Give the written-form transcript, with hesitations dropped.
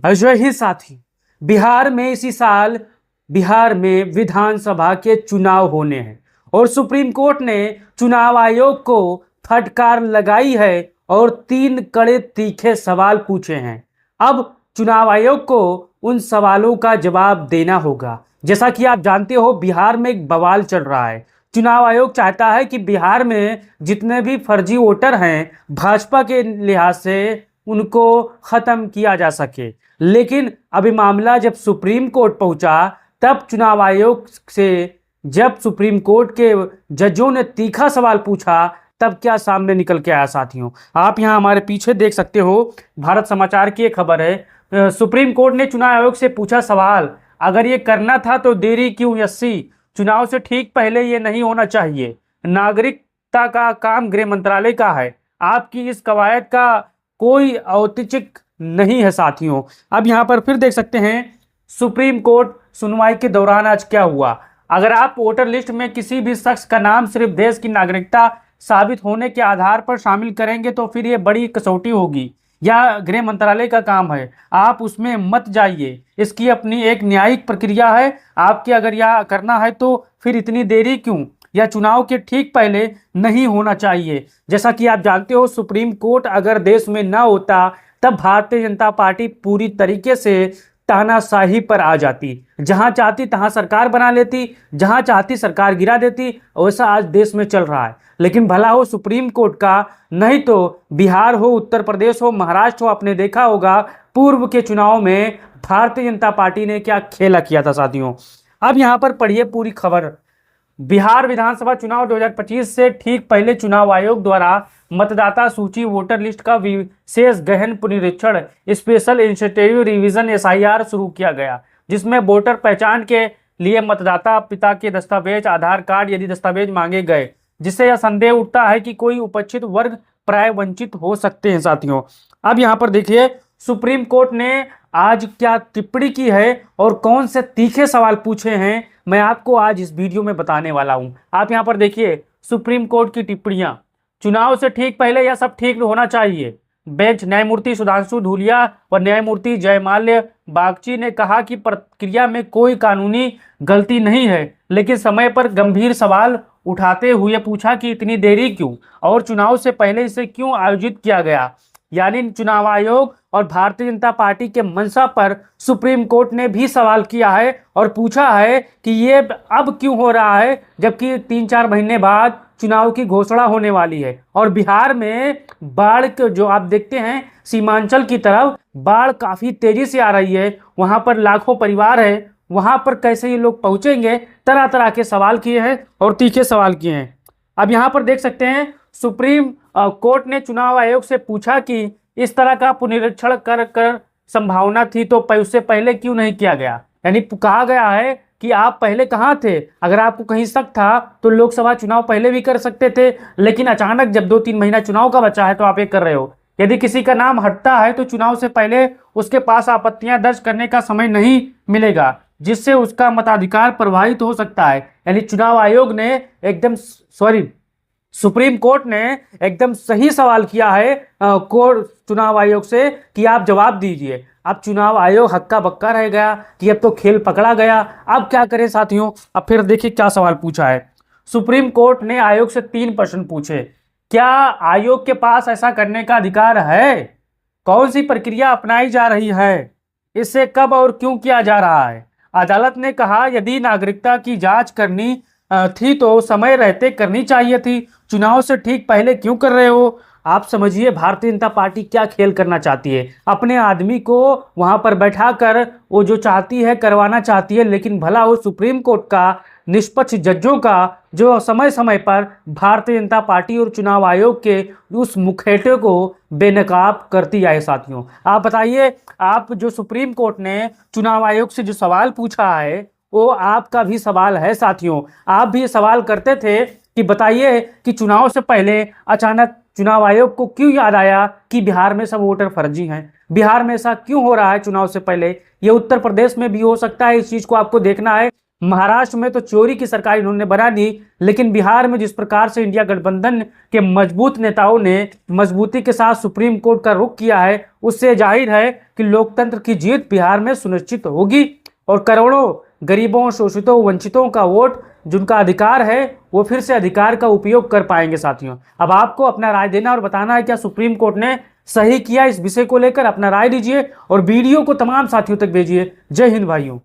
अजय ही साथी, बिहार में इसी साल बिहार में विधानसभा के चुनाव होने हैं और सुप्रीम कोर्ट ने चुनाव आयोग को फटकार लगाई है और 3 कड़े तीखे सवाल पूछे हैं। अब चुनाव आयोग को उन सवालों का जवाब देना होगा। जैसा कि आप जानते हो, बिहार में एक बवाल चल रहा है। चुनाव आयोग चाहता है कि बिहार में जितने भी फर्जी वोटर हैं, भाजपा के लिहाज से उनको खत्म किया जा सके। लेकिन अभी मामला जब सुप्रीम कोर्ट पहुंचा, तब चुनाव आयोग से जब सुप्रीम कोर्ट के जजों ने तीखा सवाल पूछा, तब क्या सामने निकल के आया साथियों। आप यहां हमारे पीछे देख सकते हो, भारत समाचार की एक खबर है। सुप्रीम कोर्ट ने चुनाव आयोग से पूछा सवाल, अगर ये करना था तो देरी क्यों? यस्सी, चुनाव से ठीक पहले ये नहीं होना चाहिए। नागरिकता का काम गृह मंत्रालय का है, आपकी इस कवायद का कोई औचित्य नहीं है साथियों। अब यहाँ पर फिर देख सकते हैं सुप्रीम कोर्ट सुनवाई के दौरान आज क्या हुआ। अगर आप वोटर लिस्ट में किसी भी शख्स का नाम सिर्फ देश की नागरिकता साबित होने के आधार पर शामिल करेंगे तो फिर ये बड़ी कसौटी होगी। यह गृह मंत्रालय का काम है, आप उसमें मत जाइए। इसकी अपनी एक न्यायिक प्रक्रिया है। आपके अगर यह करना है तो फिर इतनी देरी क्यों? यह चुनाव के ठीक पहले नहीं होना चाहिए। जैसा कि आप जानते हो, सुप्रीम कोर्ट अगर देश में ना होता तब भारतीय जनता पार्टी पूरी तरीके से तानाशाही पर आ जाती। जहां चाहती तहां सरकार बना लेती, जहां चाहती सरकार गिरा देती। वैसा आज देश में चल रहा है। लेकिन भला हो सुप्रीम कोर्ट का, नहीं तो बिहार हो, उत्तर प्रदेश हो, महाराष्ट्र हो। आपने देखा होगा पूर्व के चुनाव में भारतीय जनता पार्टी ने क्या खेला किया था साथियों। अब यहां पर पढ़िए पूरी खबर। बिहार विधानसभा चुनाव 2025 से ठीक पहले चुनाव आयोग द्वारा मतदाता सूची वोटर लिस्ट का विशेष गहन पुनरीक्षण स्पेशल इंस्टीट्यूटिव रिवीजन एसआईआर शुरू किया गया, जिसमें वोटर पहचान के लिए मतदाता पिता के दस्तावेज, आधार कार्ड यदि दस्तावेज मांगे गए, जिससे यह संदेह उठता है कि कोई उपेक्षित वर्ग प्राय वंचित हो सकते हैं साथियों। अब यहाँ पर देखिए सुप्रीम कोर्ट ने आज क्या टिप्पणी की है और कौन से तीखे सवाल पूछे हैं, मैं आपको आज इस वीडियो में बताने वाला हूं। आप यहां पर देखिए सुप्रीम कोर्ट की टिप्पणियां। चुनाव से ठीक पहले यह सब ठीक होना चाहिए। बेंच न्यायमूर्ति सुधांशु धूलिया और न्यायमूर्ति जयमाल्य बागची ने कहा कि प्रक्रिया में कोई कानूनी गलती नहीं है, लेकिन समय पर गंभीर सवाल उठाते हुए पूछा कि इतनी देरी क्यों और चुनाव से पहले इसे क्यों आयोजित किया गया। यानी चुनाव आयोग और भारतीय जनता पार्टी के मंशा पर सुप्रीम कोर्ट ने भी सवाल किया है और पूछा है कि ये अब क्यों हो रहा है, जबकि 3-4 महीने बाद चुनाव की घोषणा होने वाली है। और बिहार में बाढ़ के जो आप देखते हैं, सीमांचल की तरफ बाढ़ काफी तेजी से आ रही है। वहां पर लाखों परिवार है, वहां पर कैसे ये लोग पहुंचेंगे, तरह तरह के सवाल किए हैं और तीखे सवाल किए हैं। अब यहाँ पर देख सकते हैं सुप्रीम कोर्ट ने चुनाव आयोग से पूछा कि इस तरह का पुनरीक्षण कर संभावना थी तो उससे पहले क्यों नहीं किया गया। यानी कहा गया है कि आप पहले कहाँ थे। अगर आपको कहीं शक था तो लोकसभा चुनाव पहले भी कर सकते थे, लेकिन अचानक जब 2-3 महीना चुनाव का बचा है तो आप ये कर रहे हो। यदि किसी का नाम हटता है तो चुनाव से पहले उसके पास आपत्तियां दर्ज करने का समय नहीं मिलेगा, जिससे उसका मताधिकार प्रभावित हो सकता है। यानी चुनाव आयोग ने सुप्रीम कोर्ट ने एकदम सही सवाल किया है कोर्ट चुनाव आयोग से कि आप जवाब दीजिए। अब चुनाव आयोग हक्का बक्का रह गया कि अब तो खेल पकड़ा गया। अब क्या करें साथियों। अब फिर देखिए क्या सवाल पूछा है। सुप्रीम कोर्ट ने आयोग से 3 प्रश्न पूछे। क्या आयोग के पास ऐसा करने का अधिकार है? कौन सी प्रक्रिया अपनाई जा रही है? इससे कब और क्यों किया जा रहा है? अदालत ने कहा यदि नागरिकता की जांच करनी थी तो समय रहते करनी चाहिए थी, चुनाव से ठीक पहले क्यों कर रहे हो? आप समझिए भारतीय जनता पार्टी क्या खेल करना चाहती है। अपने आदमी को वहां पर बैठा कर वो जो चाहती है करवाना चाहती है, लेकिन भला हो सुप्रीम कोर्ट का निष्पक्ष जजों का जो समय समय पर भारतीय जनता पार्टी और चुनाव आयोग के उस मुखौटे को बेनकाब करती आए साथियों। आप बताइए, आप जो सुप्रीम कोर्ट ने चुनाव आयोग से जो सवाल पूछा है वो आपका भी सवाल है साथियों। आप भी ये सवाल करते थे कि बताइए कि चुनाव से पहले अचानक चुनाव आयोग को क्यों याद आया कि बिहार में सब वोटर फर्जी हैं। बिहार में ऐसा क्यों हो रहा है चुनाव से पहले? ये उत्तर प्रदेश में भी हो सकता है। इस चीज को आपको देखना है महाराष्ट्र में तो चोरी की सरकार इन्होंने बना दी, लेकिन बिहार में जिस प्रकार से इंडिया गठबंधन के मजबूत नेताओं ने मजबूती के साथ सुप्रीम कोर्ट का रुख किया है, उससे जाहिर है कि लोकतंत्र की जीत बिहार में सुनिश्चित होगी और करोड़ों गरीबों, शोषितों, वंचितों का वोट जिनका अधिकार है वो फिर से अधिकार का उपयोग कर पाएंगे। साथियों, अब आपको अपना राय देना और बताना है क्या सुप्रीम कोर्ट ने सही किया। इस विषय को लेकर अपना राय दीजिए और वीडियो को तमाम साथियों तक भेजिए। जय हिंद भाइयों।